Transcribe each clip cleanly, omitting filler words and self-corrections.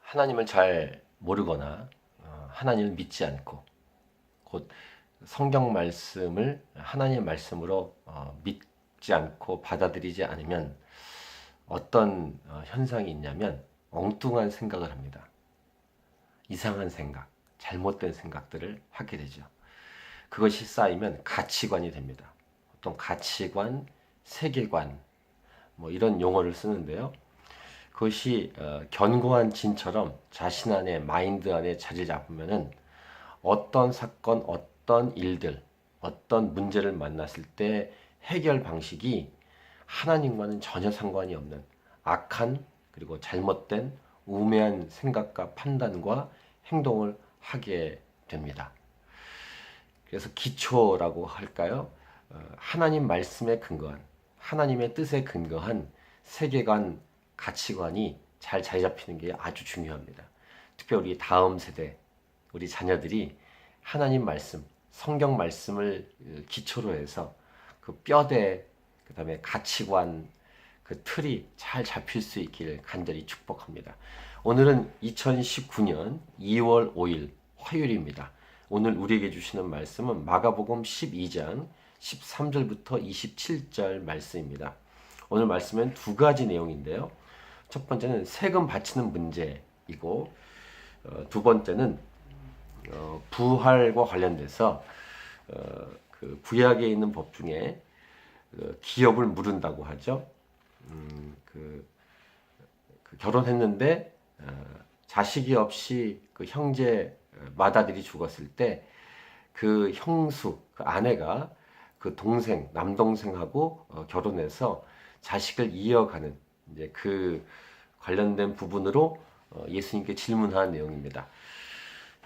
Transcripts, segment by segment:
하나님을 잘 모르거나 하나님을 믿지 않고 곧 성경 말씀을 하나님의 말씀으로 믿지 않고 받아들이지 않으면 어떤 현상이 있냐면 엉뚱한 생각을 합니다. 이상한 생각, 잘못된 생각들을 하게 되죠. 그것이 쌓이면 가치관이 됩니다. 어떤 가치관, 세계관 뭐 이런 용어를 쓰는데요. 그것이 견고한 진처럼 자신 안에 마인드 안에 자리 잡으면은 어떤 사건, 어떤 일들, 어떤 문제를 만났을 때 해결 방식이 하나님과는 전혀 상관이 없는 악한 그리고 잘못된 우매한 생각과 판단과 행동을 하게 됩니다. 그래서 기초라고 할까요? 하나님 말씀에 근거한 하나님의 뜻에 근거한 세계관, 가치관이 잘 자리 잡히는 게 아주 중요합니다. 특별히 우리 다음 세대, 우리 자녀들이 하나님 말씀, 성경 말씀을 기초로 해서 그 뼈대, 그 다음에 가치관, 그 틀이 잘 잡힐 수 있기를 간절히 축복합니다. 오늘은 2019년 2월 5일 화요일입니다. 오늘 우리에게 주시는 말씀은 마가복음 12장 13절부터 27절 말씀입니다. 오늘 말씀은 두 가지 내용인데요. 첫 번째는 세금 바치는 문제이고 두 번째는 부활과 관련돼서 그 구약에 있는 법 중에 기업을 물은다고 하죠. 그 결혼했는데 자식이 없이 그 형제 맏아들이 죽었을 때 그 형수, 그 아내가 그 동생, 남동생하고 결혼해서 자식을 이어가는 이제 그 관련된 부분으로 예수님께 질문한 내용입니다.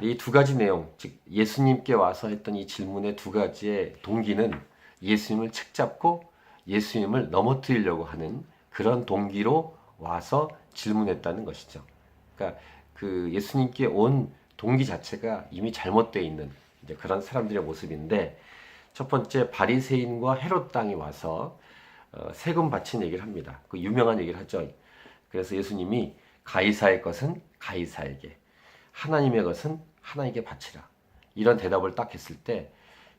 이 두 가지 내용, 즉 예수님께 와서 했던 이 질문의 두 가지의 동기는 예수님을 책잡고 예수님을 넘어뜨리려고 하는 그런 동기로 와서 질문했다는 것이죠. 그러니까 그 예수님께 온 동기 자체가 이미 잘못되어 있는 이제 그런 사람들의 모습인데, 첫 번째 바리새인과 헤롯 당이 와서 세금 바친 얘기를 합니다. 그 유명한 얘기를 하죠. 그래서 예수님이 가이사의 것은 가이사에게, 하나님의 것은 하나님께 바치라, 이런 대답을 딱 했을 때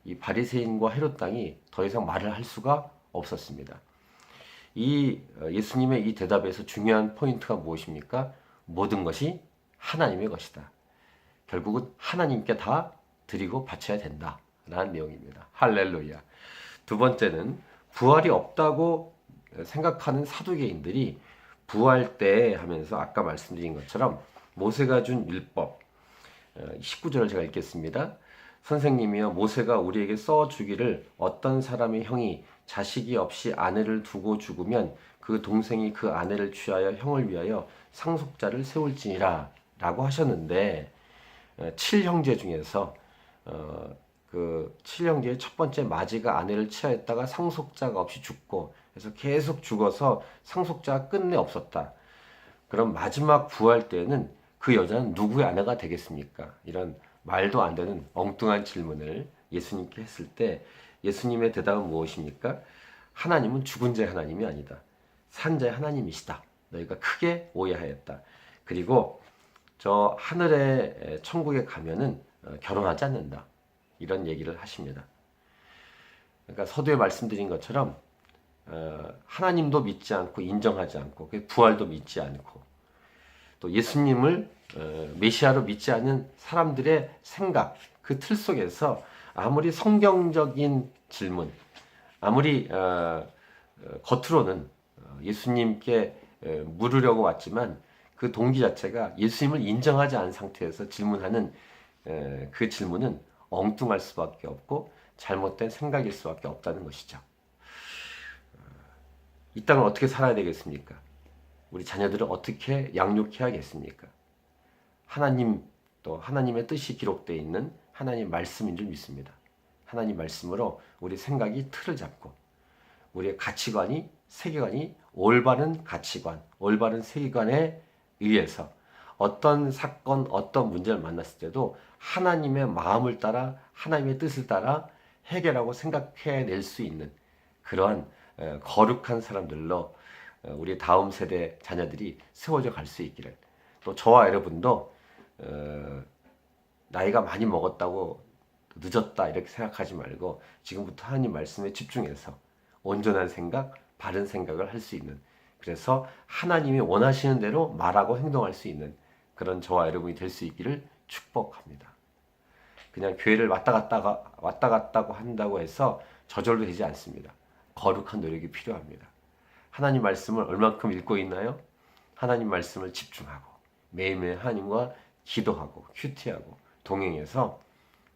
이 바리새인과 헤롯 당이 더 이상 말을 할 수가 없었습니다. 이 예수님의 이 대답에서 중요한 포인트가 무엇입니까? 모든 것이 하나님의 것이다. 결국은 하나님께 다 드리고 바쳐야 된다 라는 내용입니다. 할렐루야. 두 번째는 부활이 없다고 생각하는 사두개인들이 부활 때 하면서 아까 말씀드린 것처럼 모세가 준 율법 19절을 제가 읽겠습니다. 선생님이여, 모세가 우리에게 써주기를 어떤 사람의 형이 자식이 없이 아내를 두고 죽으면 그 동생이 그 아내를 취하여 형을 위하여 상속자를 세울지니라 라고 하셨는데, 7형제 중에서 그 7형제의 첫 번째 마지가 아내를 취하였다가 상속자가 없이 죽고, 그래서 계속 죽어서 상속자가 끝내 없었다. 그럼 마지막 부활 때는 그 여자는 누구의 아내가 되겠습니까? 이런 말도 안 되는 엉뚱한 질문을 예수님께 했을 때 예수님의 대답은 무엇입니까? 하나님은 죽은 자의 하나님이 아니다. 산 자의 하나님이시다. 너희가 크게 오해하였다. 그리고 저 하늘의 천국에 가면은 결혼하지 않는다. 이런 얘기를 하십니다. 그러니까 서두에 말씀드린 것처럼 하나님도 믿지 않고 인정하지 않고 부활도 믿지 않고 또 예수님을 메시아로 믿지 않는 사람들의 생각, 그 틀 속에서 아무리 성경적인 질문, 아무리 겉으로는 예수님께 물으려고 왔지만 그 동기 자체가 예수님을 인정하지 않은 상태에서 질문하는 그 질문은 엉뚱할 수밖에 없고 잘못된 생각일 수밖에 없다는 것이죠. 이 땅을 어떻게 살아야 되겠습니까? 우리 자녀들을 어떻게 양육해야겠습니까? 하나님, 또 하나님의 뜻이 기록되어 있는 하나님 말씀인 줄 믿습니다. 하나님 말씀으로 우리 생각이 틀을 잡고 우리의 가치관이, 세계관이 올바른 가치관, 올바른 세계관에 의해서 어떤 사건, 어떤 문제를 만났을 때도 하나님의 마음을 따라, 하나님의 뜻을 따라 해결하고 생각해낼 수 있는 그러한 거룩한 사람들로 우리 다음 세대 자녀들이 세워져 갈 수 있기를 또 저와 여러분도 나이가 많이 먹었다고 늦었다 이렇게 생각하지 말고 지금부터 하나님 말씀에 집중해서 온전한 생각, 바른 생각을 할 수 있는, 그래서 하나님이 원하시는 대로 말하고 행동할 수 있는 그런 저와 여러분이 될 수 있기를 축복합니다. 그냥 교회를 왔다 갔다고 한다고 해서 저절로 되지 않습니다. 거룩한 노력이 필요합니다. 하나님 말씀을 얼만큼 읽고 있나요? 하나님 말씀을 집중하고 매일매일 하나님과 기도하고 큐티하고 동행해서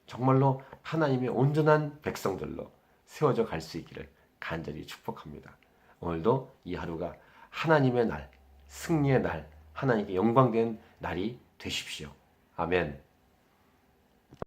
정말로 하나님의 온전한 백성들로 세워져 갈 수 있기를 간절히 축복합니다. 오늘도 이 하루가 하나님의 날, 승리의 날, 하나님께 영광된 날이 되십시오. 아멘.